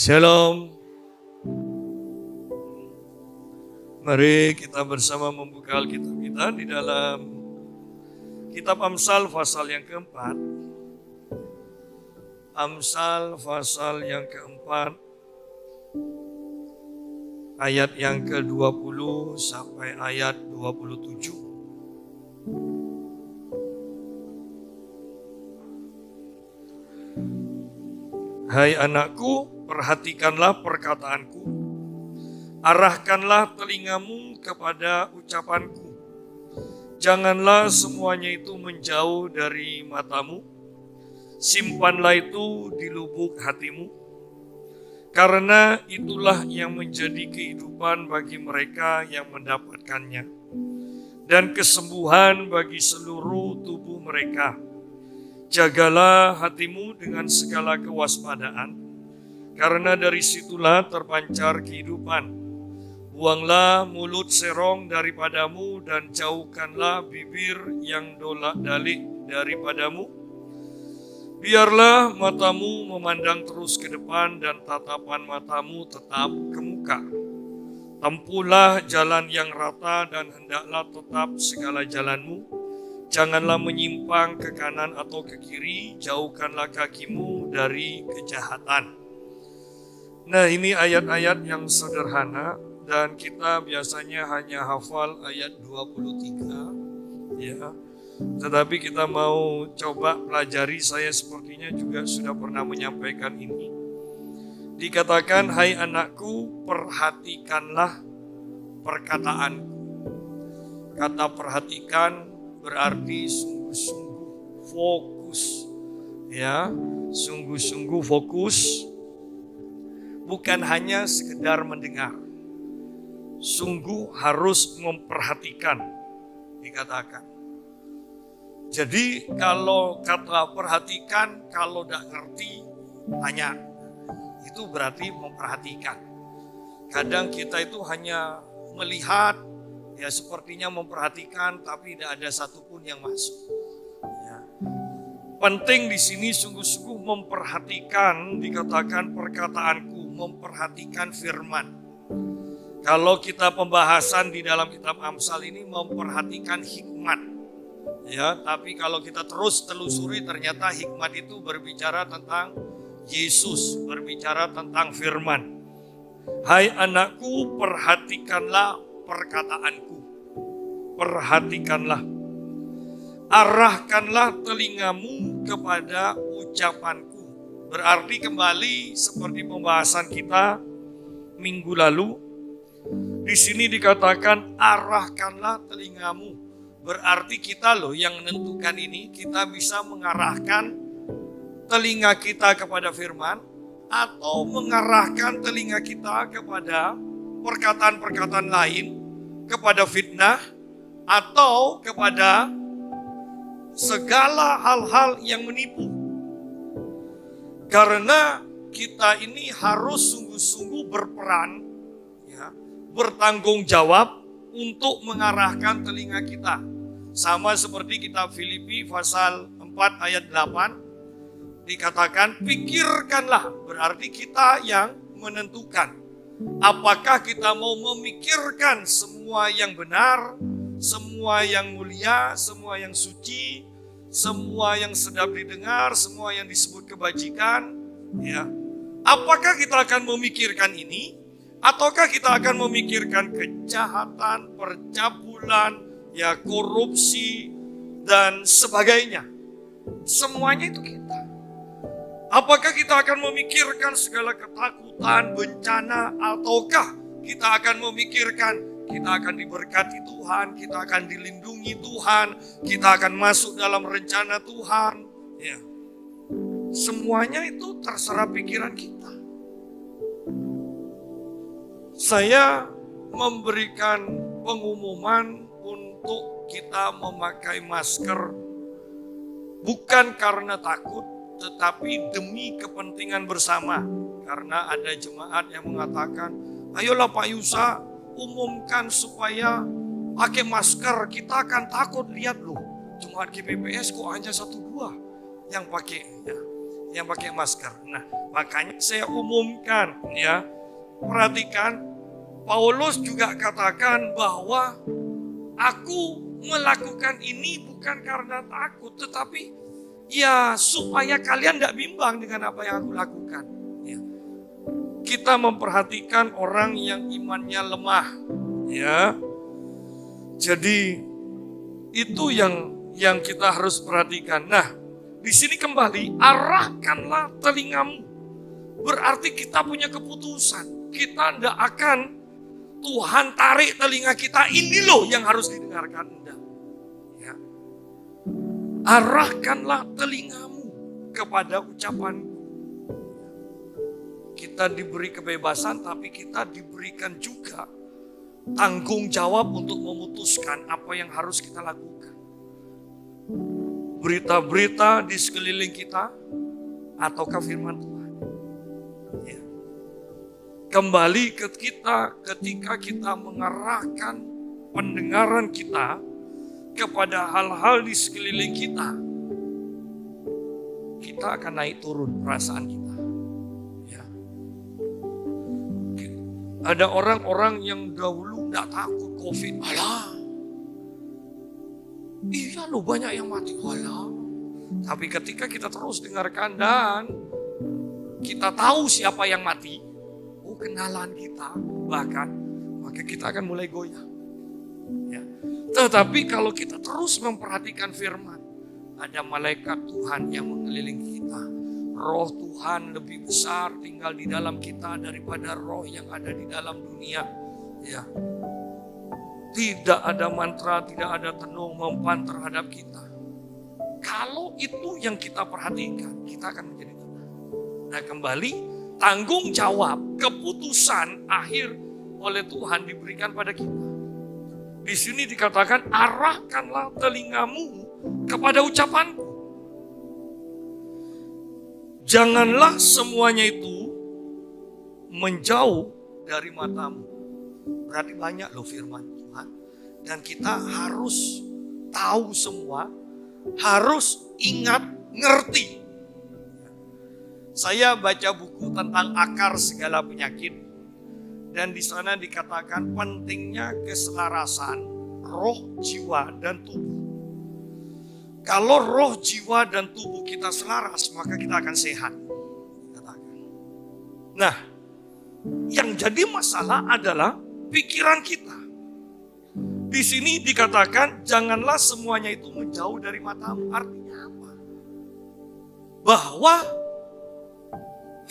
Shalom. Mari kita bersama membuka Alkitab kita di dalam Kitab Amsal pasal yang keempat. Amsal pasal yang keempat, ayat yang ke-20 sampai ayat 27. Hai anakku, perhatikanlah perkataanku, arahkanlah telingamu kepada ucapanku. Janganlah semuanya itu menjauh dari matamu, simpanlah itu di lubuk hatimu, karena itulah yang menjadi kehidupan bagi mereka yang mendapatkannya, dan kesembuhan bagi seluruh tubuh mereka. Jagalah hatimu dengan segala kewaspadaan, karena dari situlah terpancar kehidupan. Buanglah mulut serong daripadamu dan jauhkanlah bibir yang dolak-dalik daripadamu. Biarlah matamu memandang terus ke depan dan tatapan matamu tetap ke muka. Tempuhlah jalan yang rata dan hendaklah tetap segala jalanmu. Janganlah menyimpang ke kanan atau ke kiri, jauhkanlah kakimu dari kejahatan. Nah, ini ayat-ayat yang sederhana dan kita biasanya hanya hafal ayat 23 ya. Tetapi kita mau coba pelajari, saya sepertinya juga sudah pernah menyampaikan ini. Dikatakan, hai anakku, perhatikanlah perkataanku. Kata perhatikan berarti sungguh-sungguh fokus, ya, sungguh-sungguh fokus, bukan hanya sekedar mendengar, sungguh harus memperhatikan, dikatakan. Jadi kalau kata perhatikan, kalau tidak ngerti, tanya, itu berarti memperhatikan. Kadang kita itu hanya melihat, ya sepertinya memperhatikan, tapi tidak ada satupun yang masuk. Ya. Penting di sini sungguh-sungguh memperhatikan, dikatakan perkataanku, memperhatikan firman. Kalau kita pembahasan di dalam kitab Amsal ini memperhatikan hikmat. Ya, tapi kalau kita terus telusuri ternyata hikmat itu berbicara tentang Yesus, berbicara tentang firman. Hai anakku, perhatikanlah perkataanku, perhatikanlah, arahkanlah telingamu kepada ucapanku. Berarti kembali seperti pembahasan kita minggu lalu, di sini dikatakan arahkanlah telingamu. Berarti kita loh yang menentukan ini, kita bisa mengarahkan telinga kita kepada firman atau mengarahkan telinga kita kepada perkataan-perkataan lain, kepada fitnah, atau kepada segala hal-hal yang menipu. Karena kita ini harus sungguh-sungguh berperan, ya, bertanggung jawab untuk mengarahkan telinga kita. Sama seperti kitab Filipi pasal 4 ayat 8, dikatakan pikirkanlah, berarti kita yang menentukan. Apakah kita mau memikirkan semua yang benar, semua yang mulia, semua yang suci, semua yang sedap didengar, semua yang disebut kebajikan, ya. Apakah kita akan memikirkan ini, ataukah kita akan memikirkan kejahatan, percabulan, ya, korupsi dan sebagainya? Semuanya itu kita. Apakah kita akan memikirkan segala ketakutan, bencana, ataukah kita akan memikirkan kita akan diberkati Tuhan, kita akan dilindungi Tuhan, kita akan masuk dalam rencana Tuhan. Ya. Semuanya itu terserah pikiran kita. Saya memberikan pengumuman untuk kita memakai masker bukan karena takut, tetapi demi kepentingan bersama. Karena ada jemaat yang mengatakan, ayolah Pak Yusa, umumkan supaya pakai masker, kita akan takut. Lihat loh, jemaat GPPS kok hanya 1-2 yang pakai. Ya. yang pakai masker. Nah, makanya saya umumkan ya. Perhatikan, Paulus juga katakan bahwa aku melakukan ini bukan karena takut, tetapi ya supaya kalian tidak bimbang dengan apa yang aku lakukan. Ya. Kita memperhatikan orang yang imannya lemah, ya. Jadi itu yang kita harus perhatikan. Nah, di sini kembali, arahkanlah telingamu. Berarti kita punya keputusan. Kita tidak akan Tuhan tarik telinga kita, ini loh yang harus didengarkan. Enggak. Ya. Arahkanlah telingamu kepada ucapanku. Kita diberi kebebasan, tapi kita diberikan juga tanggung jawab untuk memutuskan apa yang harus kita lakukan. Berita-berita di sekeliling kita, ataukah firman Tuhan. Ya. Kembali ke kita ketika kita mengarahkan pendengaran kita kepada hal-hal di sekeliling kita, kita akan naik turun perasaan kita. Ya. Ada orang-orang yang dahulu tidak takut COVID. Alah, iya loh banyak yang mati. Alah. Tapi ketika kita terus dengarkan dan kita tahu siapa yang mati, kenalan kita bahkan, maka kita akan mulai goyah. Ya. Tetapi kalau kita terus memperhatikan firman, ada malaikat Tuhan yang mengelilingi kita. Roh Tuhan lebih besar tinggal di dalam kita daripada roh yang ada di dalam dunia. Ya. Tidak ada mantra, tidak ada tenung mempan terhadap kita. Kalau itu yang kita perhatikan, kita akan menjadi tenang. Nah, kembali tanggung jawab, keputusan akhir oleh Tuhan diberikan pada kita. Di sini dikatakan, arahkanlah telingamu kepada ucapanku. Janganlah semuanya itu menjauh dari matamu. Berarti banyak loh firman Tuhan. Dan kita harus tahu semua, harus ingat, ngerti. Saya baca buku tentang akar segala penyakit. Dan di sana dikatakan pentingnya keselarasan roh, jiwa, dan tubuh. Kalau roh, jiwa, dan tubuh kita selaras, maka kita akan sehat. Nah, yang jadi masalah adalah pikiran kita. Di sini dikatakan, janganlah semuanya itu menjauh dari matamu. Artinya apa? Bahwa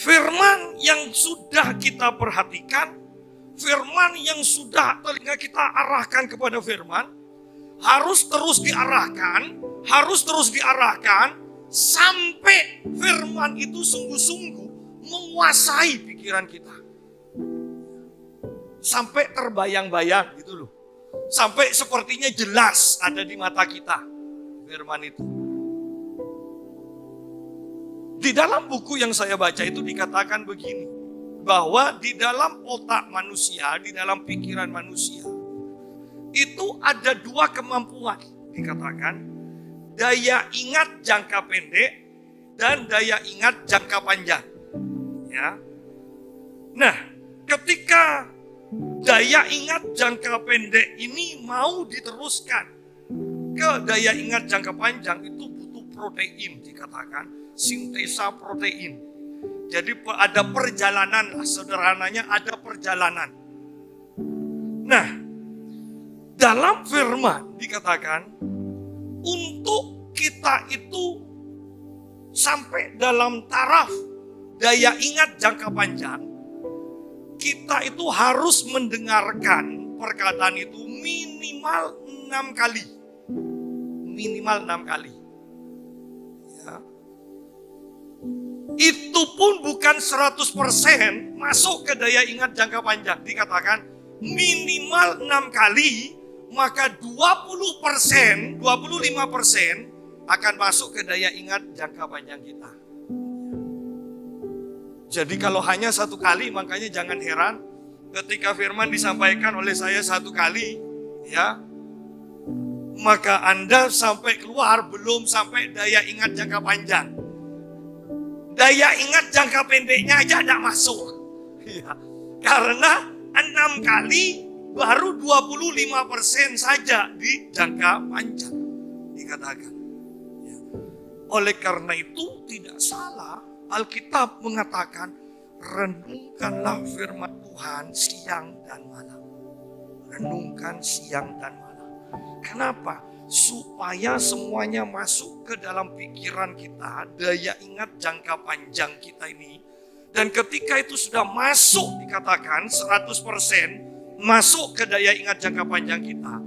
firman yang sudah kita perhatikan, firman yang sudah telinga kita arahkan kepada firman, harus terus diarahkan sampai firman itu sungguh-sungguh menguasai pikiran kita. Sampai terbayang-bayang gitu loh. Sampai sepertinya jelas ada di mata kita firman itu. Di dalam buku yang saya baca itu dikatakan begini, bahwa di dalam otak manusia, di dalam pikiran manusia, itu ada dua kemampuan. Dikatakan daya ingat jangka pendek dan daya ingat jangka panjang. Ya. Nah, ketika daya ingat jangka pendek ini mau diteruskan ke daya ingat jangka panjang, itu butuh protein, dikatakan sintesa protein. Jadi ada perjalanan, sederhananya ada perjalanan. Nah, dalam firman dikatakan untuk kita itu sampai dalam taraf daya ingat jangka panjang, kita itu harus mendengarkan perkataan itu minimal 6 kali. Minimal 6 kali. Ya. Itu pun bukan 100% masuk ke daya ingat jangka panjang. Dikatakan minimal 6 kali, maka 20%, 25% akan masuk ke daya ingat jangka panjang kita. Jadi kalau hanya 1 kali, makanya jangan heran ketika firman disampaikan oleh saya 1 kali, ya, maka Anda sampai keluar belum sampai daya ingat jangka panjang. Daya ingat jangka pendeknya aja tidak masuk. Ya. Karena 6 kali baru 25% saja di jangka panjang dikatakan. Ya. Oleh karena itu tidak salah Alkitab mengatakan renungkanlah firman Tuhan siang dan malam. Renungkan siang dan malam. Kenapa? Supaya semuanya masuk ke dalam pikiran kita, daya ingat jangka panjang kita ini. Dan ketika itu sudah masuk dikatakan 100% masuk ke daya ingat jangka panjang kita,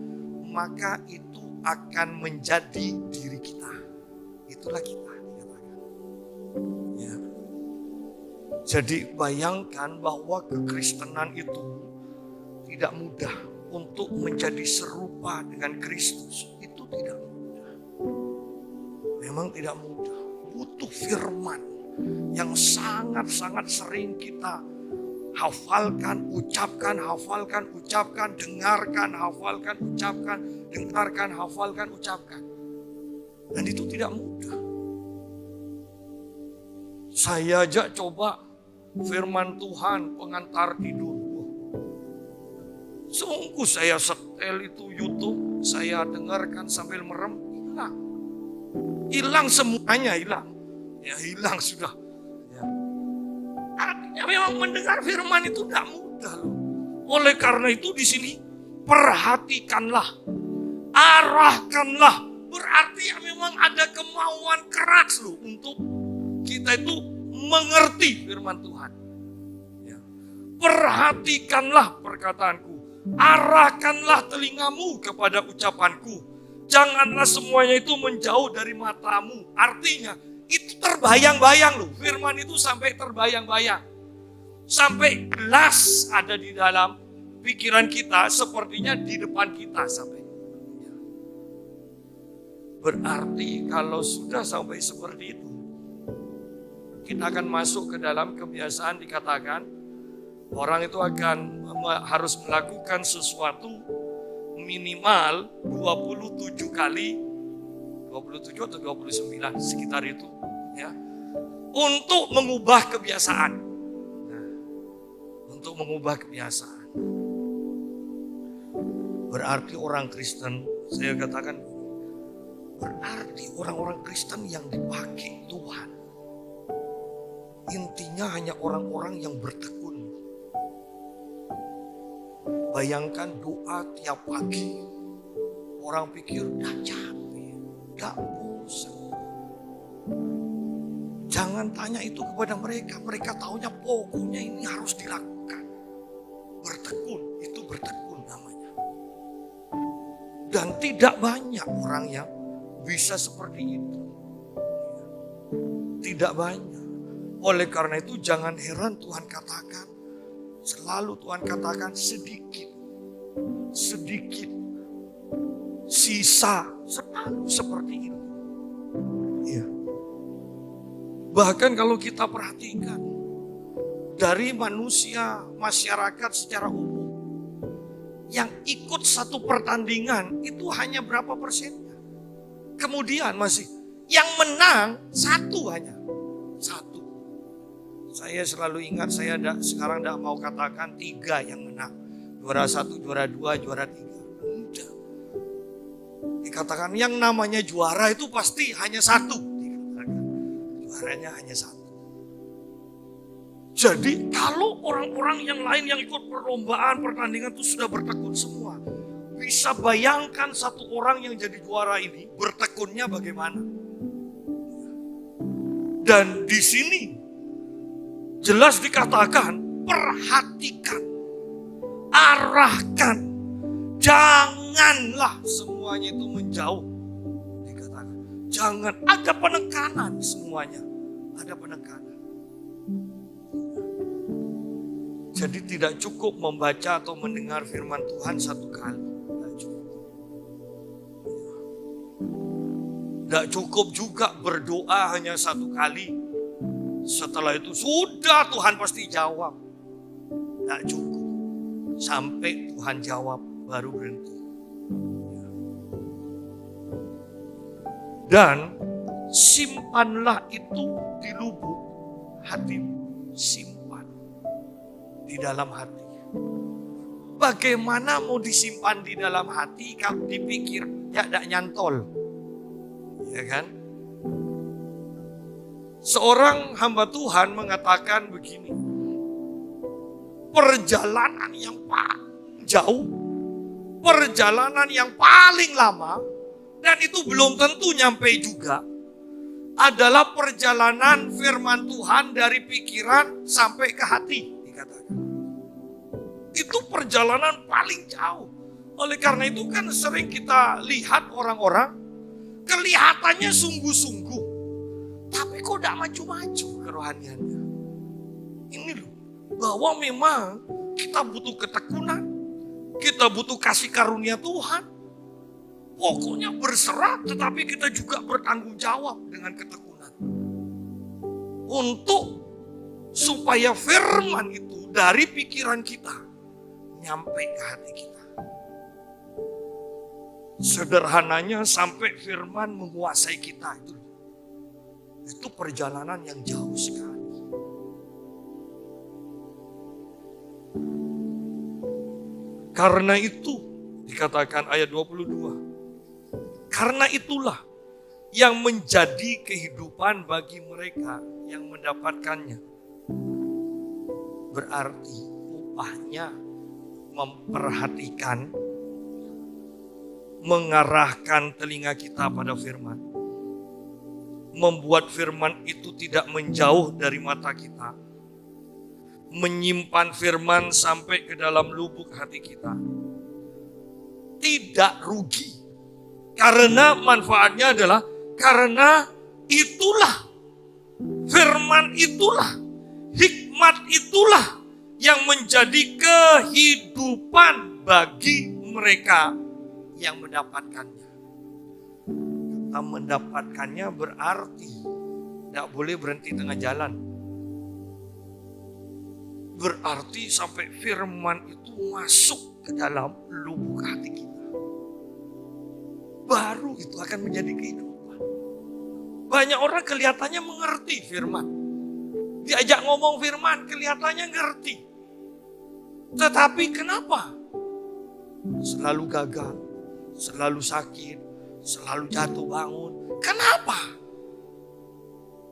maka itu akan menjadi diri kita. Itulah kita dikatakan. Ya. Jadi bayangkan bahwa kekristenan itu tidak mudah untuk menjadi serupa dengan Kristus. Itu tidak mudah. Memang tidak mudah. Butuh firman yang sangat-sangat sering kita hafalkan, ucapkan, dengarkan, hafalkan, ucapkan, dengarkan, hafalkan, ucapkan. Dan itu tidak mudah. Saya aja coba firman Tuhan pengantar tidur. Sungguh saya setel itu YouTube, saya dengarkan sambil merem, hilang. Hilang semuanya, hilang. Ya hilang sudah. Ya. Artinya memang mendengar firman itu tidak mudah loh. Oleh karena itu di sini perhatikanlah, arahkanlah. Berarti ya memang ada kemauan keras loh untuk kita itu mengerti firman Tuhan. Ya. Perhatikanlah perkataanku, arahkanlah telingamu kepada ucapanku. Janganlah semuanya itu menjauh dari matamu. Artinya itu terbayang-bayang loh. Firman itu sampai terbayang-bayang. Sampai jelas ada di dalam pikiran kita, sepertinya di depan kita sampai. Berarti kalau sudah sampai seperti itu, kita akan masuk ke dalam kebiasaan dikatakan orang itu akan harus melakukan sesuatu minimal 27 kali, 27 atau 29 sekitar itu ya, untuk mengubah kebiasaan. Nah, untuk mengubah kebiasaan. Berarti orang Kristen, saya katakan, berarti orang-orang Kristen yang dipakai Tuhan intinya hanya orang-orang yang bertekun. Bayangkan doa tiap pagi. Orang pikir udah capek, udah bosan. Jangan tanya itu kepada mereka. Mereka taunya pokoknya ini harus dilakukan. Bertekun, itu bertekun namanya. Dan tidak banyak orang yang bisa seperti itu. Tidak banyak. Oleh karena itu jangan heran Tuhan katakan, selalu Tuhan katakan sedikit, sisa, selalu seperti itu. Ya. Bahkan kalau kita perhatikan, dari manusia, masyarakat secara umum, yang ikut satu pertandingan itu hanya berapa persennya. Kemudian masih, yang menang satu hanya, satu. Saya selalu ingat, saya sekarang tidak mau katakan 3 yang menang. Juara 1, juara 2, juara 3. Udah. Dikatakan yang namanya juara itu pasti hanya satu. Dikatakan. Juaranya hanya satu. Jadi kalau orang-orang yang lain yang ikut perlombaan, pertandingan itu sudah bertekun semua. Bisa bayangkan satu orang yang jadi juara ini bertekunnya bagaimana. Dan di sini jelas dikatakan, perhatikan, arahkan, janganlah semuanya itu menjauh. Dikatakan, jangan, ada penekanan semuanya, ada penekanan. Jadi tidak cukup membaca atau mendengar firman Tuhan satu kali, tidak cukup. Tidak cukup juga berdoa hanya satu kali. Setelah itu sudah Tuhan pasti jawab. Tidak cukup. Sampai Tuhan jawab baru berhenti. Dan simpanlah itu di lubuk hatimu. Simpan di dalam hati. Bagaimana mau disimpan di dalam hati kalau dipikir ya tidak nyantol? Ya kan? Seorang hamba Tuhan mengatakan begini, perjalanan yang paling jauh, perjalanan yang paling lama, dan itu belum tentu nyampe juga, adalah perjalanan firman Tuhan dari pikiran sampai ke hati, dikatakan. Itu perjalanan paling jauh. Oleh karena itu kan sering kita lihat orang-orang kelihatannya sungguh-sungguh, tapi kok tidak maju-maju kerohaniannya. Ini loh, bahwa memang kita butuh ketekunan, kita butuh kasih karunia Tuhan. Pokoknya berserah, tetapi kita juga bertanggung jawab dengan ketekunan. Untuk supaya firman itu dari pikiran kita nyampe ke hati kita. Sederhananya sampai firman menguasai kita itu. Itu perjalanan yang jauh sekali. Karena itu dikatakan ayat 22. Karena itulah yang menjadi kehidupan bagi mereka yang mendapatkannya. Berarti upahnya memperhatikan, mengarahkan telinga kita pada firman. Membuat firman itu tidak menjauh dari mata kita. Menyimpan firman sampai ke dalam lubuk hati kita. Tidak rugi. Karena manfaatnya adalah karena itulah firman itulah, hikmat itulah yang menjadi kehidupan bagi mereka yang mendapatkannya. Kita mendapatkannya berarti tidak boleh berhenti tengah jalan. Berarti sampai firman itu masuk ke dalam lubuk hati kita. Baru itu akan menjadi kehidupan. Banyak orang kelihatannya mengerti firman. Diajak ngomong firman kelihatannya ngerti. Tetapi kenapa? Selalu gagal, selalu sakit, selalu jatuh bangun. Kenapa?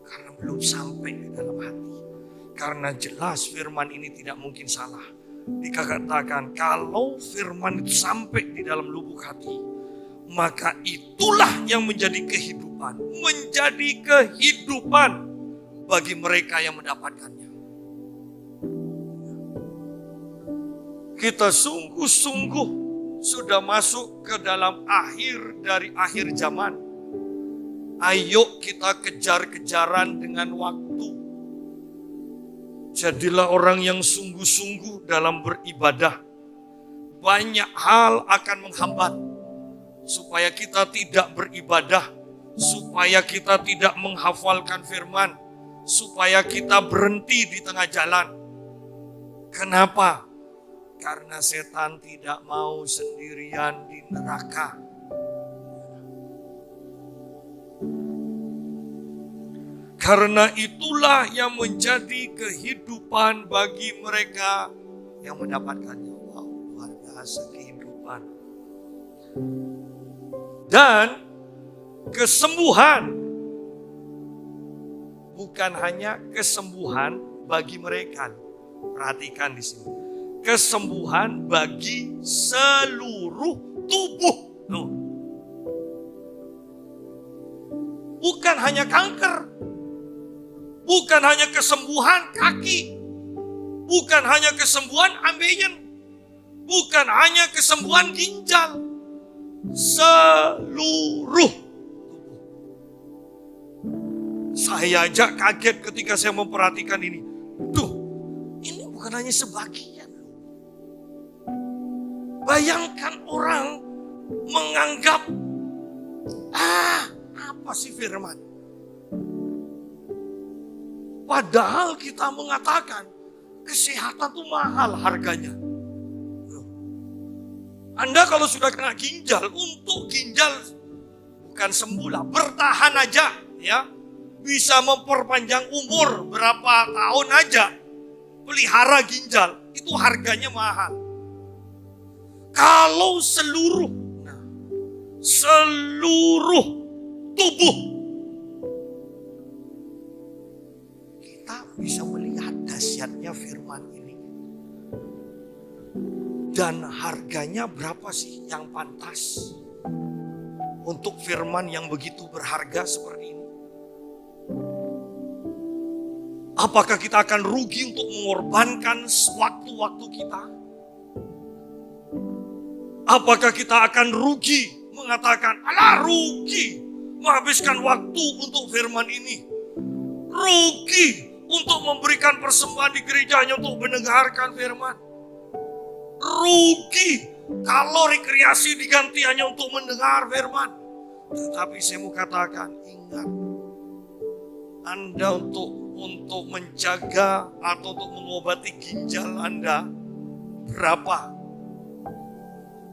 Karena belum sampai ke dalam hati. Karena jelas firman ini tidak mungkin salah. Dikatakan kalau firman itu sampai di dalam lubuk hati, maka itulah yang menjadi kehidupan. Menjadi kehidupan bagi mereka yang mendapatkannya. Kita sungguh-sungguh sudah masuk ke dalam akhir dari akhir zaman. Ayo kita kejar-kejaran dengan waktu. Jadilah orang yang sungguh-sungguh dalam beribadah. Banyak hal akan menghambat supaya kita tidak beribadah, supaya kita tidak menghafalkan firman, supaya kita berhenti di tengah jalan. Kenapa? Karena setan tidak mau sendirian di neraka. Karena itulah yang menjadi kehidupan bagi mereka yang mendapatkannya. Wow, luar biasa kehidupan. Dan kesembuhan bukan hanya kesembuhan bagi mereka. Perhatikan di sini. Kesembuhan bagi seluruh tubuh. Bukan hanya kanker. Bukan hanya kesembuhan kaki. Bukan hanya kesembuhan ambeien. Bukan hanya kesembuhan ginjal. Seluruh tubuh. Saya aja kaget ketika saya memperhatikan ini. Duh, ini bukan hanya sebagian. Bayangkan orang menganggap, apa sih firman? Padahal kita mengatakan, kesehatan itu mahal harganya. Anda kalau sudah kena ginjal, untuk ginjal bukan sembuh lah, bertahan aja ya. bisa memperpanjang umur berapa tahun aja, pelihara ginjal, itu harganya mahal. Kalau seluruh tubuh kita bisa melihat dahsyatnya firman ini. Dan harganya berapa sih yang pantas untuk firman yang begitu berharga seperti ini? Apakah kita akan rugi untuk mengorbankan waktu-waktu kita? Apakah kita akan rugi mengatakan, alah rugi menghabiskan waktu untuk firman ini? Rugi untuk memberikan persembahan di gerejanya untuk mendengarkan firman. Rugi kalau rekreasi diganti hanya untuk mendengar firman. Tetapi saya mau katakan, ingat, Anda untuk menjaga atau untuk mengobati ginjal Anda berapa?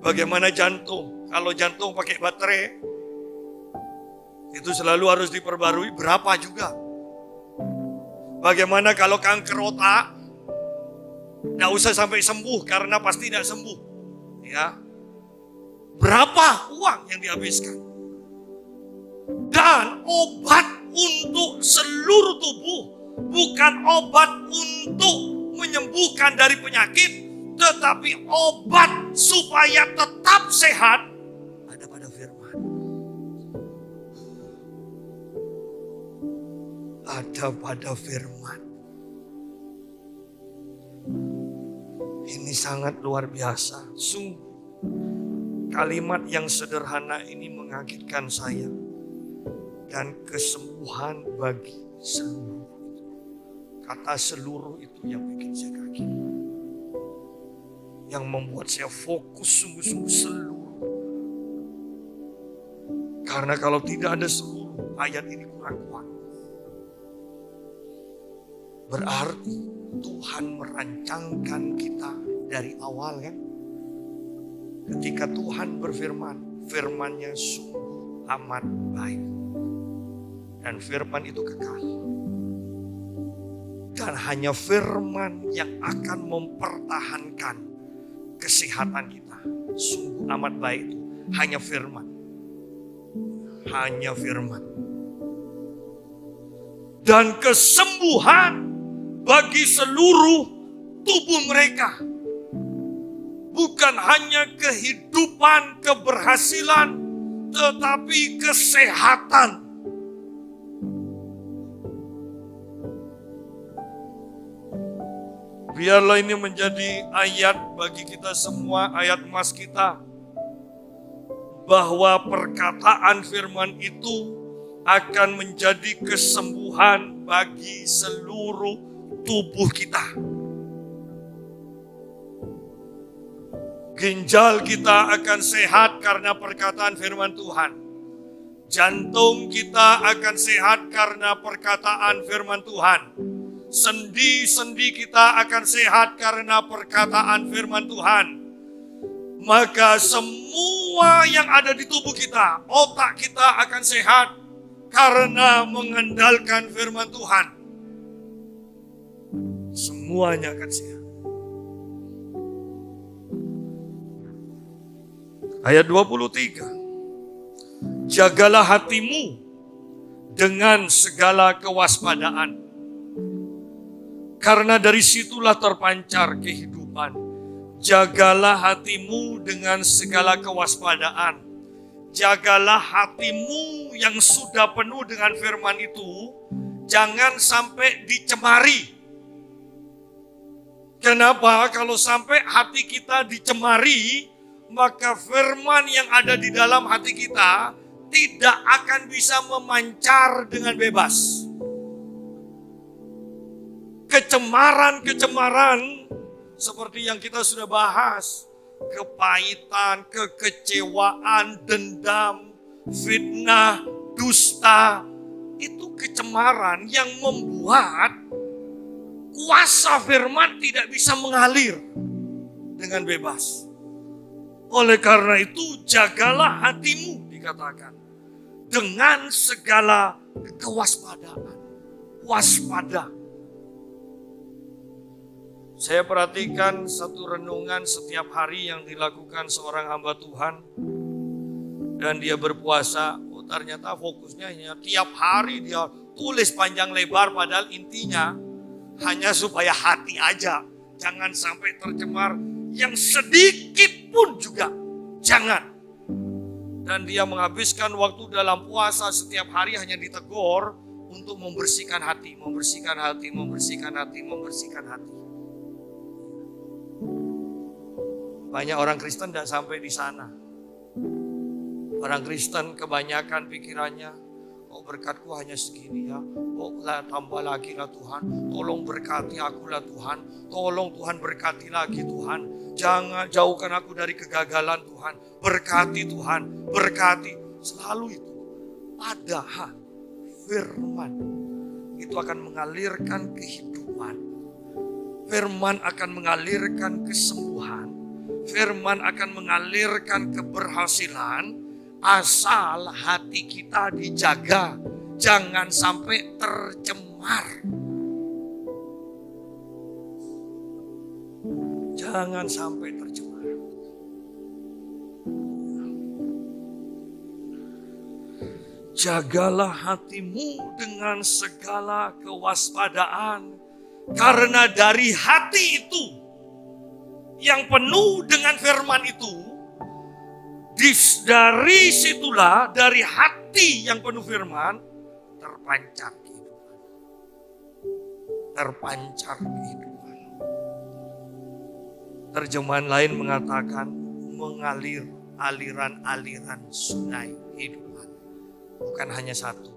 Bagaimana jantung? Kalau jantung pakai baterai, itu selalu harus diperbarui, berapa juga? Bagaimana kalau kanker otak? Nggak usah sampai sembuh karena pasti tidak sembuh. Ya, berapa uang yang dihabiskan? Dan obat untuk seluruh tubuh, bukan obat untuk menyembuhkan dari penyakit, tetapi obat supaya tetap sehat ada pada firman. Ada pada firman. Ini sangat luar biasa. Sungguh kalimat yang sederhana ini mengagetkan saya. Dan kesembuhan bagi seluruh. Kata seluruh itu yang bikin saya kaget. Yang membuat saya fokus sungguh-sungguh seluruh. Karena kalau tidak ada seluruh, ayat ini kurang kuat. Berarti Tuhan merancangkan kita dari awal kan. Ketika Tuhan berfirman, firman-Nya sungguh amat baik. Dan firman itu kekal. Dan hanya firman yang akan mempertahankan kesehatan kita. Sungguh amat baik itu. Hanya firman. Hanya firman. Dan kesembuhan bagi seluruh tubuh mereka. Bukan hanya kehidupan, keberhasilan, tetapi kesehatan. Biarlah ini menjadi ayat bagi kita semua, ayat emas kita. Bahwa perkataan firman itu akan menjadi kesembuhan bagi seluruh tubuh kita. Ginjal kita akan sehat karena perkataan firman Tuhan. Jantung kita akan sehat karena perkataan firman Tuhan. Sendi-sendi kita akan sehat karena perkataan firman Tuhan. Maka semua yang ada di tubuh kita, otak kita akan sehat karena mengandalkan firman Tuhan. Semuanya akan sehat. Ayat 23. Jagalah hatimu dengan segala kewaspadaan. Karena dari situlah terpancar kehidupan. Jagalah hatimu dengan segala kewaspadaan. Jagalah hatimu yang sudah penuh dengan firman itu. Jangan sampai dicemari. Kenapa? Kalau sampai hati kita dicemari, maka firman yang ada di dalam hati kita tidak akan bisa memancar dengan bebas. Kecemaran-kecemaran seperti yang kita sudah bahas, kepahitan, kekecewaan, dendam, fitnah, dusta, itu kecemaran yang membuat kuasa firman tidak bisa mengalir dengan bebas. Oleh karena itu, jagalah hatimu, dikatakan. dengan segala kewaspadaan. Waspada. Saya perhatikan satu renungan setiap hari yang dilakukan seorang hamba Tuhan. Dan dia berpuasa, ternyata fokusnya hanya tiap hari dia tulis panjang lebar, padahal intinya hanya supaya hati aja. Jangan sampai tercemar, yang sedikit pun juga jangan. Dan dia menghabiskan waktu dalam puasa setiap hari hanya ditegur untuk membersihkan hati, membersihkan hati, membersihkan hati, membersihkan hati. Banyak orang Kristen tidak sampai di sana. Orang Kristen kebanyakan pikirannya, kok berkatku hanya segini ya, kok tambah lagi lah Tuhan, tolong berkati aku lah Tuhan, tolong Tuhan berkati lagi Tuhan, jangan jauhkan aku dari kegagalan Tuhan, berkati Tuhan, berkati, selalu itu. Padahal firman itu akan mengalirkan kehidupan, firman akan mengalirkan kesembuhan, firman akan mengalirkan keberhasilan, asal hati kita dijaga, jangan sampai tercemar. Jangan sampai tercemar. Jagalah hatimu dengan segala kewaspadaan, karena dari hati itu yang penuh dengan firman itu, dari situlah, dari hati yang penuh firman, terpancar kehidupan. Terpancar kehidupan. Terjemahan lain mengatakan mengalir aliran-aliran sungai kehidupan. Bukan hanya satu.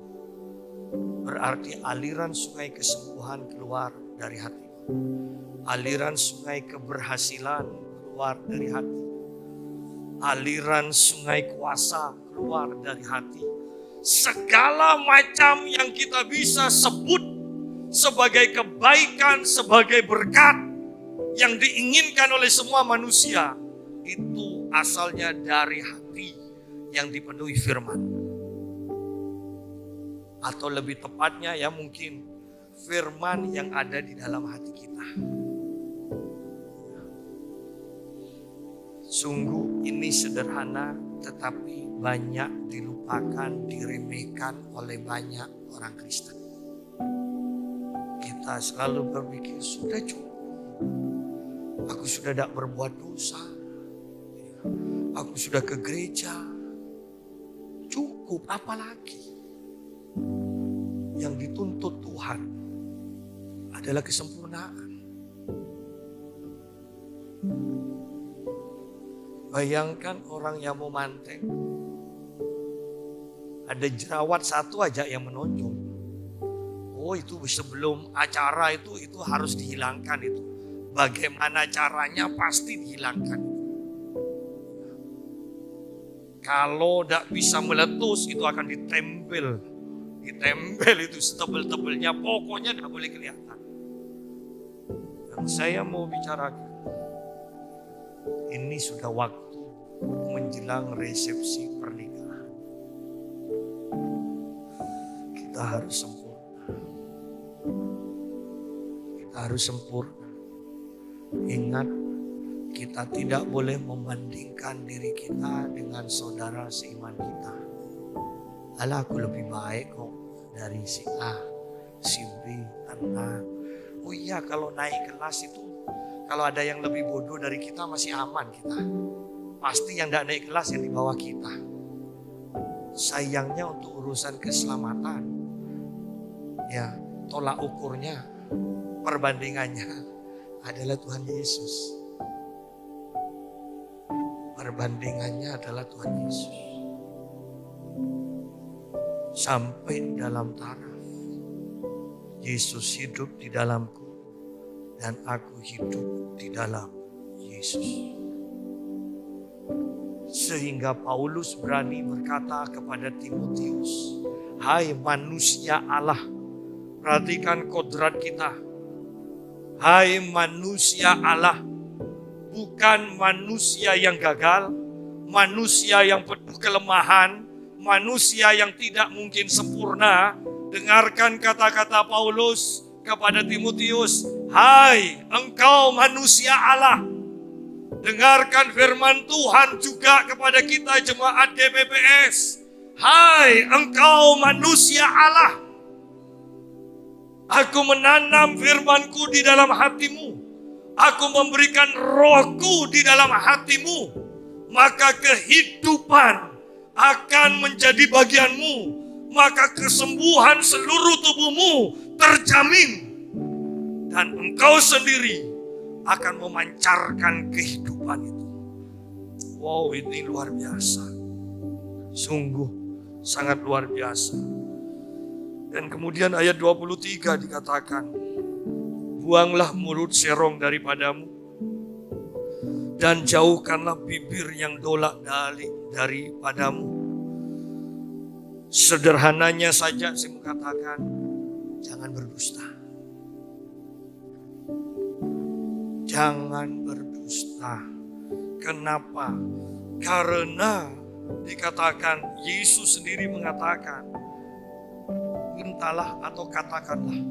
Berarti aliran sungai kesembuhan keluar dari hati. Aliran sungai keberhasilan keluar dari hati. Aliran sungai kuasa keluar dari hati. Segala macam yang kita bisa sebut sebagai kebaikan, sebagai berkat yang diinginkan oleh semua manusia, itu asalnya dari hati yang dipenuhi firman. Atau lebih tepatnya ya mungkin firman yang ada di dalam hati kita. Sungguh ini sederhana, tetapi banyak dilupakan, diremehkan oleh banyak orang Kristen. Kita selalu berpikir, sudah cukup. Aku sudah tidak berbuat dosa. Aku sudah ke gereja. Cukup, apalagi? Yang dituntut Tuhan adalah kesempurnaan. Bayangkan orang yang mau manteng, ada jerawat satu aja yang menonjol. Oh, itu sebelum acara itu harus dihilangkan itu. Bagaimana caranya pasti dihilangkan. Kalau tidak bisa meletus itu akan ditempel. Ditempel itu setebel-tebelnya, pokoknya tidak boleh kelihatan. Dan saya mau bicarakan, ini sudah waktu menjelang resepsi pernikahan. Kita harus sempurna. Kita harus sempurna. Ingat, kita tidak boleh membandingkan diri kita dengan saudara seiman kita. Alah, aku lebih baik kok dari si A, si B, karena oh iya, kalau naik kelas itu, kalau ada yang lebih bodoh dari kita masih aman kita. Pasti yang tidak naik kelas yang di bawah kita. Sayangnya untuk urusan keselamatan, ya tolak ukurnya, perbandingannya adalah Tuhan Yesus. Perbandingannya adalah Tuhan Yesus. Sampai dalam taraf, Yesus hidup di dalamku dan aku hidup di dalam Yesus. Sehingga Paulus berani berkata kepada Timotius, hai manusia Allah, perhatikan kodrat kita. Hai manusia Allah, bukan manusia yang gagal, manusia yang penuh kelemahan, manusia yang tidak mungkin sempurna, dengarkan kata-kata Paulus kepada Timotius. Hai, engkau manusia Allah. Dengarkan firman Tuhan juga kepada kita jemaat GBPS. Hai, engkau manusia Allah. Aku menanam firman-Ku di dalam hatimu. Aku memberikan roh-Ku di dalam hatimu. Maka kehidupan akan menjadi bagianmu. Maka kesembuhan seluruh tubuhmu terjamin. Dan engkau sendiri akan memancarkan kehidupan itu. Wow, ini luar biasa. Sungguh sangat luar biasa. Dan kemudian ayat 23 dikatakan, buanglah mulut serong daripadamu, dan jauhkanlah bibir yang dolak-dalik daripadamu. Sederhananya saja saya mengatakan, jangan berdusta. Jangan berdusta. Kenapa? Karena dikatakan, Yesus sendiri mengatakan, mintalah atau katakanlah,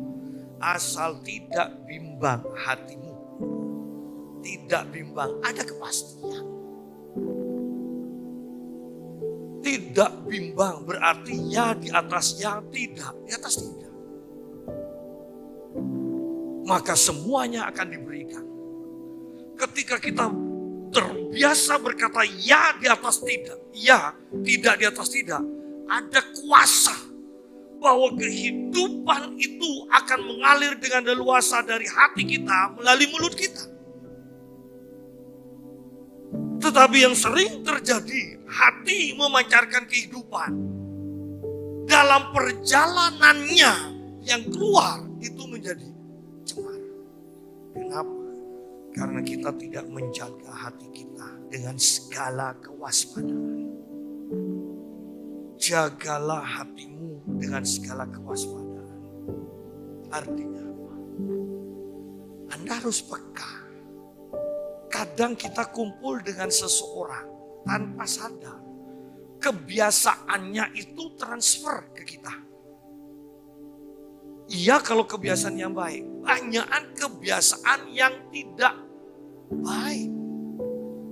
asal tidak bimbang hatimu. Tidak bimbang, ada kepastian. Tidak bimbang berarti ya di atas ya, tidak di atas tidak. Maka semuanya akan diberikan. Ketika kita terbiasa berkata ya di atas tidak, ya tidak di atas tidak, ada kuasa bahwa kehidupan itu akan mengalir dengan leluasa dari hati kita melalui mulut kita. Tetapi yang sering terjadi, hati memancarkan kehidupan. Dalam perjalanannya yang keluar itu menjadi cemar. Kenapa? Karena kita tidak menjaga hati kita dengan segala kewaspadaan. Jagalah hatimu dengan segala kewaspadaan. Artinya apa? Anda harus peka. Kadang kita kumpul dengan seseorang tanpa sadar. Kebiasaannya itu transfer ke kita. Iya kalau kebiasaan yang baik. Banyakan kebiasaan yang tidak baik.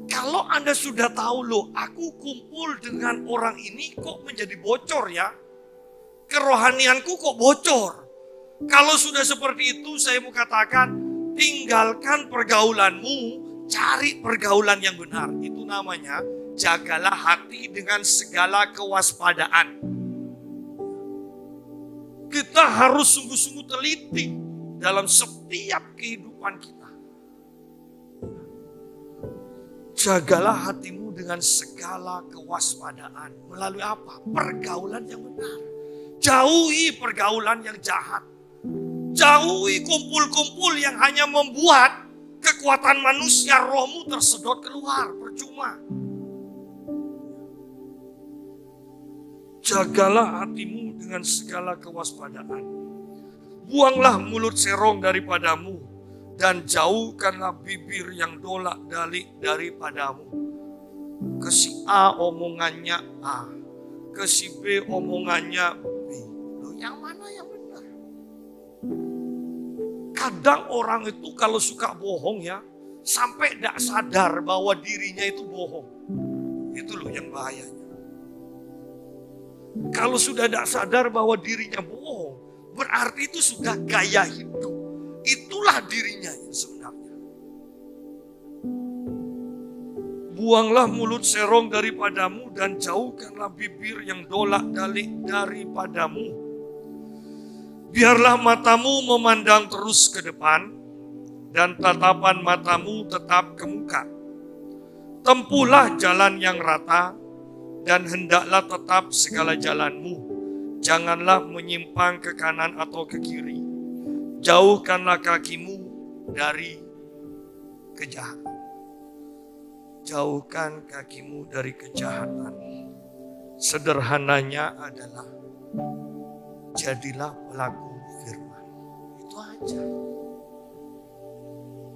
Kalau Anda sudah tahu loh, aku kumpul dengan orang ini kok menjadi bocor ya. Kerohanianku kok bocor. Kalau sudah seperti itu saya mau katakan, tinggalkan pergaulanmu, cari pergaulan yang benar. Itu namanya jagalah hati dengan segala kewaspadaan. Kita harus sungguh-sungguh teliti dalam setiap kehidupan kita. Jagalah hatimu dengan segala kewaspadaan. Melalui apa? Pergaulan yang benar. Jauhi pergaulan yang jahat. Jauhi kumpul-kumpul yang hanya membuat kekuatan manusia, rohmu tersedot keluar. Percuma. Jagalah hatimu dengan segala kewaspadaan. Buanglah mulut serong daripadamu. Dan jauhkanlah bibir yang dolak-dalik daripadamu. Ke si A omongannya A, ke si B omongannya B. Loh, yang mana yang benar? Kadang orang itu kalau suka bohong ya, sampai tidak sadar bahwa dirinya itu bohong. Itu loh yang bahayanya. Kalau sudah tidak sadar bahwa dirinya bohong, berarti itu sudah gaya hidup. Itulah dirinya yang sebenarnya. Buanglah mulut serong daripadamu dan jauhkanlah bibir yang dolak-dalik daripadamu. Biarlah matamu memandang terus ke depan dan tatapan matamu tetap ke muka. Tempuhlah jalan yang rata dan hendaklah tetap segala jalanmu. Janganlah menyimpang ke kanan atau ke kiri. Jauhkanlah kakimu dari kejahatan. Jauhkan kakimu dari kejahatan. Sederhananya adalah jadilah pelaku firman. Itu aja.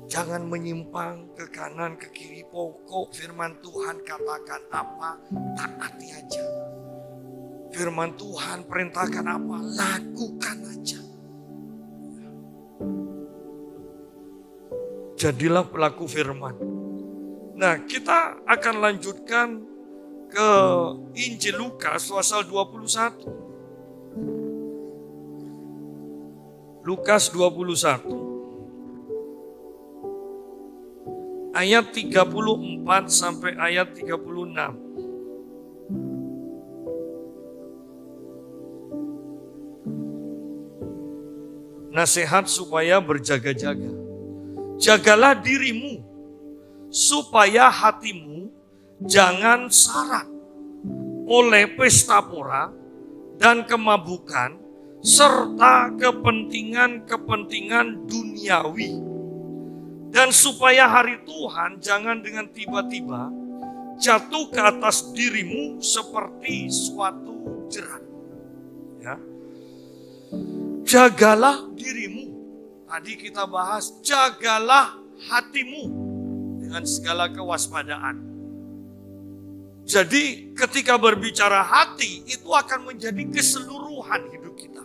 Jangan menyimpang ke kanan ke kiri. Pokok firman Tuhan katakan apa, taati aja. Firman Tuhan perintahkan apa? Lakukan aja. Jadilah pelaku firman. Nah, kita akan lanjutkan ke Injil Lukas pasal 21. Lukas 21 ayat 34 sampai ayat 36. Nasihat supaya berjaga-jaga. Jagalah dirimu supaya hatimu jangan syarat oleh pesta pora dan kemabukan serta kepentingan-kepentingan duniawi. Dan supaya hari Tuhan jangan dengan tiba-tiba jatuh ke atas dirimu seperti suatu jerat. Ya. Jagalah dirimu. Tadi kita bahas, jagalah hatimu dengan segala kewaspadaan. Jadi ketika berbicara hati, itu akan menjadi keseluruhan hidup kita.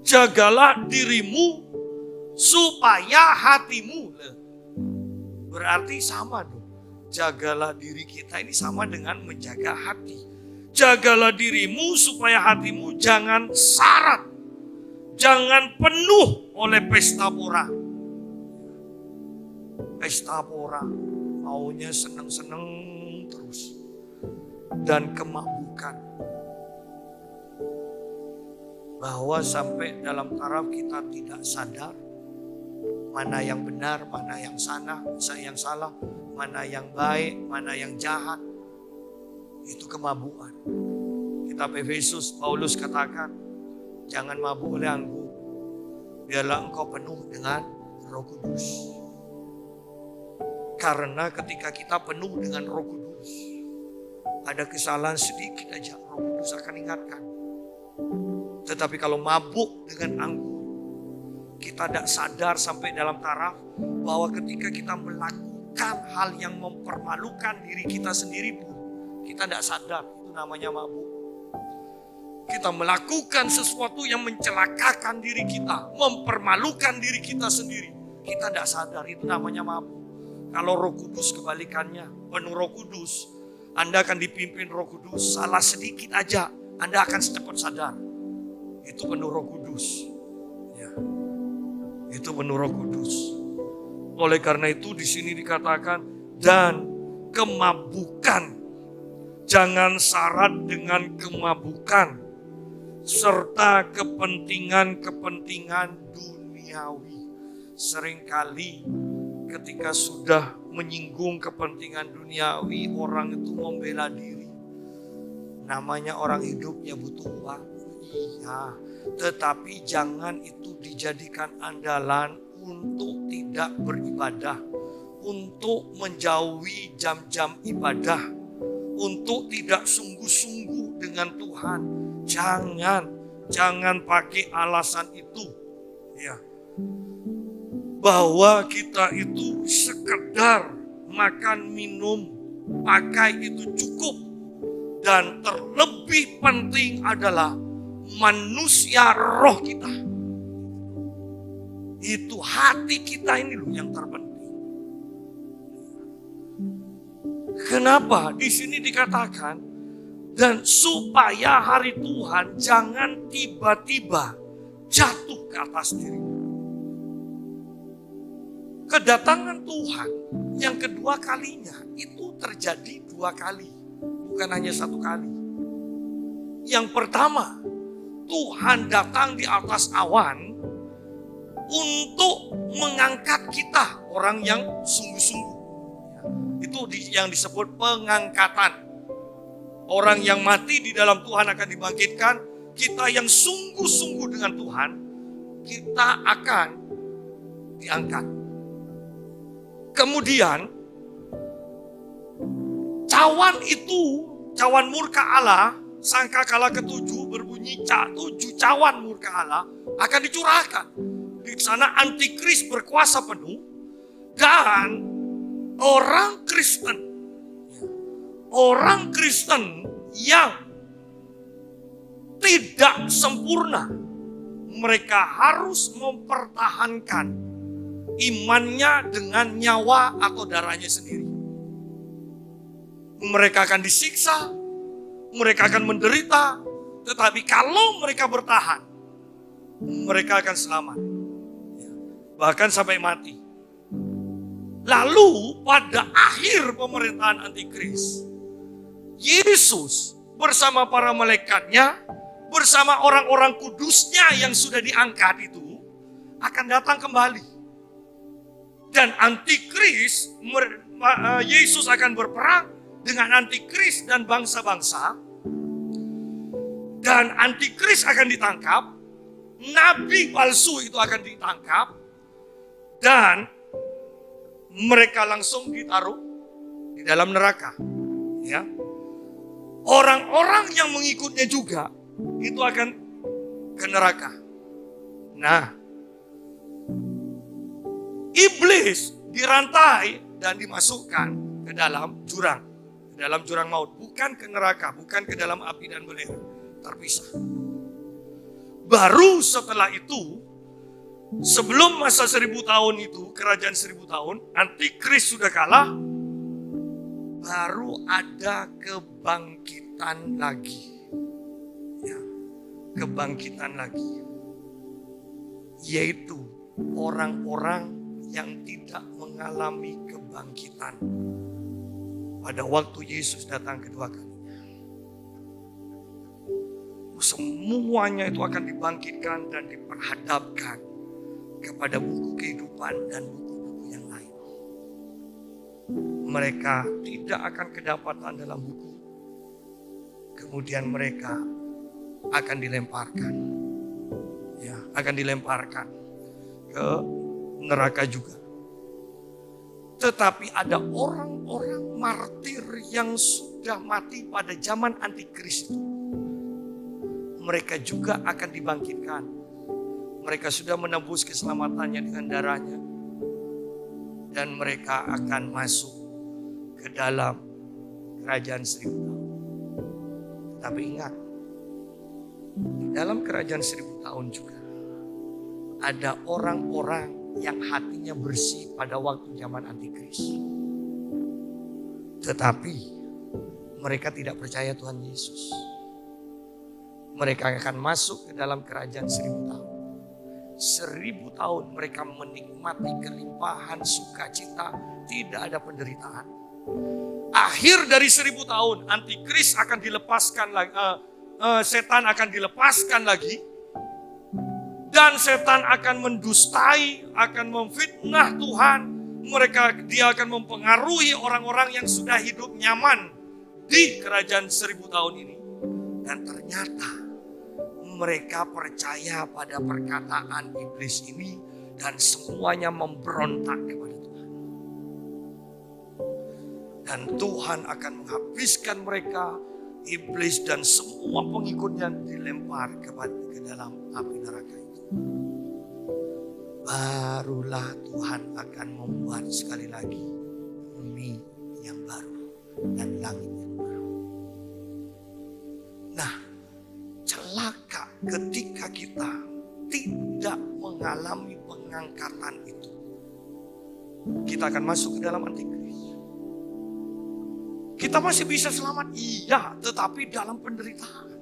Jagalah dirimu supaya hatimu. Berarti sama dong. Jagalah diri kita ini sama dengan menjaga hati. Jagalah dirimu supaya hatimu jangan syarat. Jangan penuh oleh pesta pora. Pesta pora, maunya seneng-seneng terus. Dan kemabukan. Bahwa sampai dalam taraf kita tidak sadar mana yang benar, mana yang salah, mana yang baik, mana yang jahat. Itu kemabukan. Kitab Efesus, Paulus katakan, jangan mabuk oleh anggur, biarlah engkau penuh dengan Roh Kudus. Karena ketika kita penuh dengan Roh Kudus, ada kesalahan sedikit aja, Roh Kudus akan ingatkan. Tetapi kalau mabuk dengan anggur, kita tidak sadar sampai dalam taraf bahwa ketika kita melakukan hal yang mempermalukan diri kita sendiri pun, kita tidak sadar, itu namanya mabuk. Kita melakukan sesuatu yang mencelakakan diri kita, mempermalukan diri kita sendiri. Kita tidak sadar, itu namanya mabuk. Kalau Roh Kudus kebalikannya, penuh Roh Kudus, Anda akan dipimpin Roh Kudus, salah sedikit aja, Anda akan cepat sadar. Itu penuh Roh Kudus. Ya. Itu penuh Roh Kudus. Oleh karena itu di sini dikatakan, dan kemabukan. Jangan syarat dengan kemabukan. Serta kepentingan-kepentingan duniawi. Seringkali ketika sudah menyinggung kepentingan duniawi, orang itu membela diri. Namanya orang hidup ya butuh uang. Iya, tetapi jangan itu dijadikan andalan untuk tidak beribadah, untuk menjauhi jam-jam ibadah, untuk tidak sungguh-sungguh dengan Tuhan. Jangan pakai alasan itu. Ya. Bahwa kita itu sekedar makan, minum, pakai itu cukup. Dan terlebih penting adalah manusia roh kita. Itu hati kita ini loh yang terpenting. Kenapa? Di sini dikatakan, dan supaya hari Tuhan jangan tiba-tiba jatuh ke atas diri. Kedatangan Tuhan yang kedua kalinya itu terjadi 2 kali. Bukan hanya 1 kali. Yang pertama, Tuhan datang di atas awan untuk mengangkat kita, orang yang sungguh-sungguh. Itu yang disebut pengangkatan. Orang yang mati di dalam Tuhan akan dibangkitkan. Kita yang sungguh-sungguh dengan Tuhan, kita akan diangkat. Kemudian, cawan murka Allah, sangkakala ke-7 berbunyi 7 cawan murka Allah akan dicurahkan. Di sana antikris berkuasa penuh dan orang Kristen yang tidak sempurna. Mereka harus mempertahankan imannya dengan nyawa atau darahnya sendiri. Mereka akan disiksa, mereka akan menderita, tetapi kalau mereka bertahan, mereka akan selamat. Bahkan sampai mati. Lalu pada akhir pemerintahan antikris, Yesus bersama para malaikatnya, bersama orang-orang kudusnya yang sudah diangkat itu, akan datang kembali. Dan antikris, Yesus akan berperang dengan antikris dan bangsa-bangsa. Dan antikris akan ditangkap, nabi palsu itu akan ditangkap, dan mereka langsung ditaruh di dalam neraka. Ya. Orang-orang yang mengikutnya juga itu akan ke neraka. Nah, iblis dirantai dan dimasukkan ke dalam jurang maut, bukan ke neraka, bukan ke dalam api dan belerang, terpisah. Baru setelah itu, sebelum masa 1000 tahun itu, kerajaan 1000 tahun, antikris sudah kalah, baru ada kebangkitan lagi. Ya, kebangkitan lagi. Yaitu orang-orang yang tidak mengalami kebangkitan pada waktu Yesus datang kedua kalinya. Semuanya itu akan dibangkitkan dan diperhadapkan kepada buku kehidupan dan buku-buku yang lain. Mereka tidak akan kedapatan dalam buku. Kemudian mereka akan dilemparkan. Ya, akan dilemparkan ke neraka juga. Tetapi ada orang-orang martir yang sudah mati pada zaman antikris itu. Mereka juga akan dibangkitkan. Mereka sudah menebus keselamatannya dengan darahnya. Dan mereka akan masuk ke dalam kerajaan 1000 tahun. Tapi ingat, di dalam kerajaan 1000 tahun juga ada orang-orang yang hatinya bersih pada waktu zaman antikris. Tetapi mereka tidak percaya Tuhan Yesus. Mereka akan masuk ke dalam kerajaan 1000 tahun. 1000 tahun mereka menikmati kelimpahan sukacita, tidak ada penderitaan. Akhir dari 1000 tahun, antikris akan dilepaskan lagi, setan akan dilepaskan lagi, dan setan akan mendustai, akan memfitnah Tuhan. Dia akan mempengaruhi orang-orang yang sudah hidup nyaman di kerajaan 1000 tahun ini. Dan ternyata mereka percaya pada perkataan iblis ini dan semuanya memberontak kepada Tuhan. Dan Tuhan akan menghabiskan mereka, iblis dan semua pengikutnya dilempar ke dalam api neraka itu. Barulah Tuhan akan membuat sekali lagi bumi yang baru dan langit yang baru. Nah, celaka ketika kita tidak mengalami pengangkatan itu. Kita akan masuk ke dalam antikris. Kita masih bisa selamat, iya, tetapi dalam penderitaan.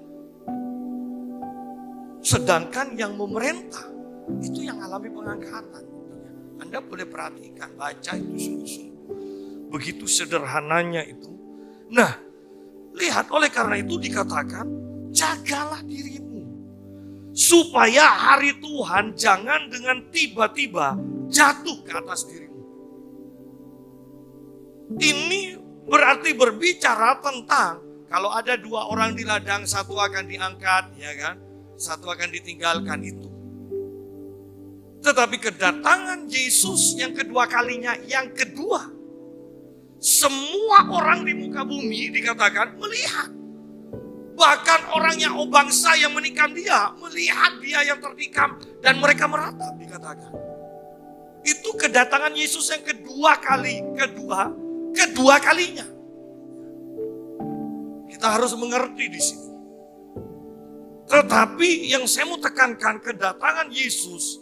Sedangkan yang memerintah itu yang alami pengangkatan. Anda boleh perhatikan, baca itu sungguh-sungguh. Begitu sederhananya itu. Nah, lihat, oleh karena itu dikatakan, jagalah dirimu. Supaya hari Tuhan jangan dengan tiba-tiba jatuh ke atas dirimu. Ini berarti berbicara tentang kalau ada 2 orang di ladang, satu akan diangkat, ya kan? Satu akan ditinggalkan itu. Tetapi kedatangan Yesus yang kedua kalinya, yang kedua, semua orang di muka bumi dikatakan melihat. Bahkan orang yang bangsa yang menikam dia, melihat dia yang tertikam dan mereka meratap, dikatakan. Itu kedatangan Yesus yang kedua kalinya. Kita harus mengerti di sini. Tetapi yang saya mau tekankan, kedatangan Yesus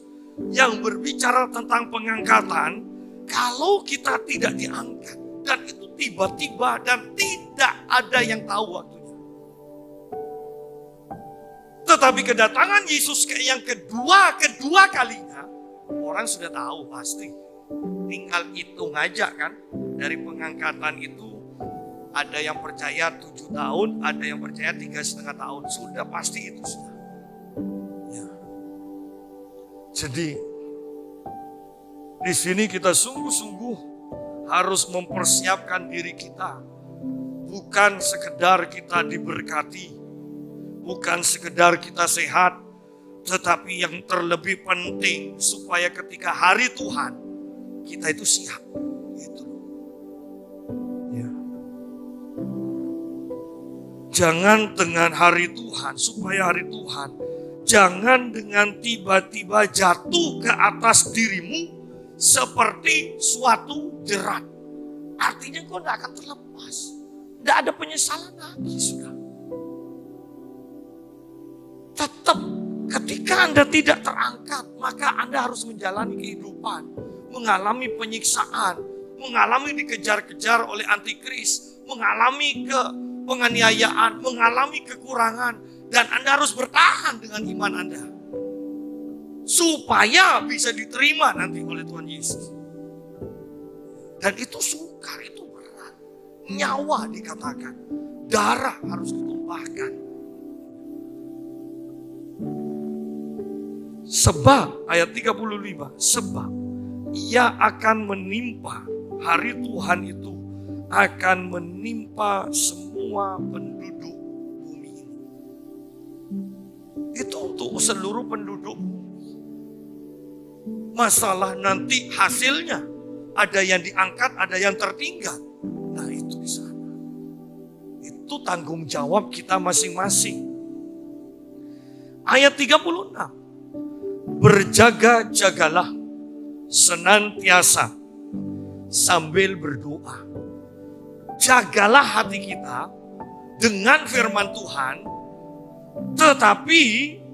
yang berbicara tentang pengangkatan, kalau kita tidak diangkat, dan itu tiba-tiba dan tidak ada yang tahu waktunya. Tetapi kedatangan Yesus yang kedua kalinya, orang sudah tahu pasti. Tinggal hitung aja kan, dari pengangkatan itu ada yang percaya 7 tahun, ada yang percaya 3,5 tahun. Sudah pasti itu sudah. Ya. Jadi di sini kita sungguh-sungguh harus mempersiapkan diri kita. Bukan sekedar kita diberkati, bukan sekedar kita sehat, tetapi yang terlebih penting supaya ketika hari Tuhan kita itu siap. Itu. Ya. Jangan dengan hari Tuhan, supaya hari Tuhan, jangan dengan tiba-tiba jatuh ke atas dirimu seperti suatu jerat. Artinya kau tidak akan terlepas. Tidak ada penyesalan lagi, sudah. Tetap ketika Anda tidak terangkat, maka Anda harus menjalani kehidupan, mengalami penyiksaan, mengalami dikejar-kejar oleh antikris, mengalami penganiayaan, mengalami kekurangan, dan Anda harus bertahan dengan iman Anda. Supaya bisa diterima nanti oleh Tuhan Yesus. Dan itu sukar, itu berat. Nyawa dikatakan. Darah harus ditumpahkan. Sebab, ayat 35. Sebab, ia akan menimpa, hari Tuhan itu akan menimpa semua penduduk bumi ini. Itu untuk seluruh penduduk bumi. Masalah nanti hasilnya ada yang diangkat, ada yang tertinggal. Nah, itu di sana. Itu tanggung jawab kita masing-masing. Ayat 36. Berjaga-jagalah senantiasa sambil berdoa. Jagalah hati kita dengan firman Tuhan, tetapi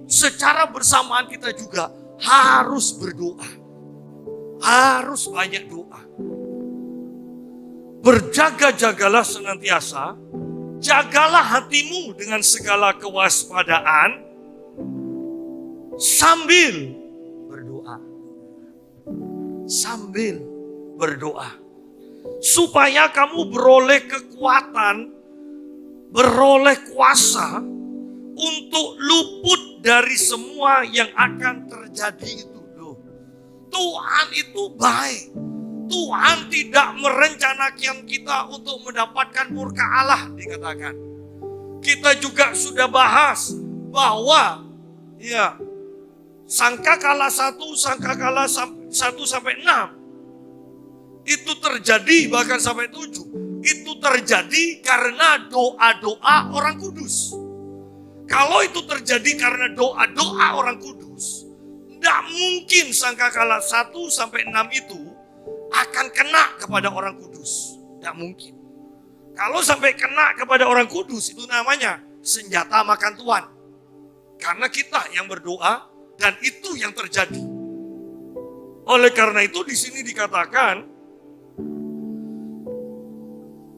secara bersamaan kita juga harus berdoa. Harus banyak doa. Berjaga-jagalah senantiasa. Jagalah hatimu dengan segala kewaspadaan sambil berdoa. Sambil berdoa. Supaya kamu beroleh kekuatan, beroleh kuasa untuk luput dari semua yang akan terjadi itu. Loh, Tuhan itu baik. Tuhan tidak merencanakan kita untuk mendapatkan murka Allah, dikatakan. Kita juga sudah bahas bahwa ya, sangkakala 1, sangkakala 1 sampai 6 itu terjadi, bahkan sampai 7. Itu terjadi karena doa-doa orang kudus. Kalau itu terjadi karena doa-doa orang kudus, tidak mungkin sangkakala 1 sampai 6 itu akan kena kepada orang kudus. Tidak mungkin. Kalau sampai kena kepada orang kudus, itu namanya senjata makan Tuhan. Karena kita yang berdoa dan itu yang terjadi. Oleh karena itu di sini dikatakan,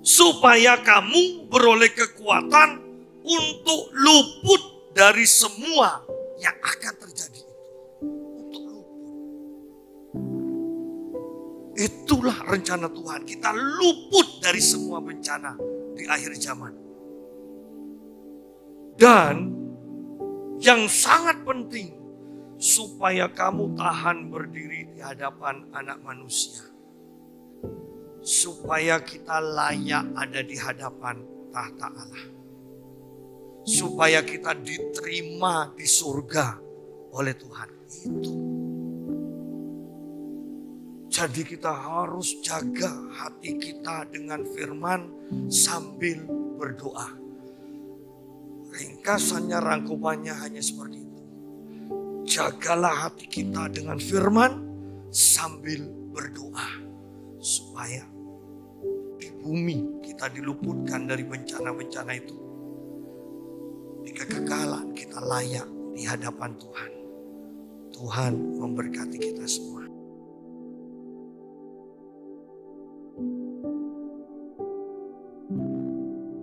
supaya kamu beroleh kekuatan untuk luput dari semua yang akan terjadi. Untuk luput. Itulah rencana Tuhan. Kita luput dari semua bencana di akhir zaman. Dan yang sangat penting, supaya kamu tahan berdiri di hadapan Anak Manusia. Supaya kita layak ada di hadapan tahta Allah. Supaya kita diterima di surga oleh Tuhan. Itu. Jadi kita harus jaga hati kita dengan firman sambil berdoa. Ringkasannya, rangkumannya hanya seperti itu. Jagalah hati kita dengan firman sambil berdoa. Supaya di bumi kita diluputkan dari bencana-bencana itu. kekekalan kita layak di hadapan Tuhan. Tuhan memberkati kita semua.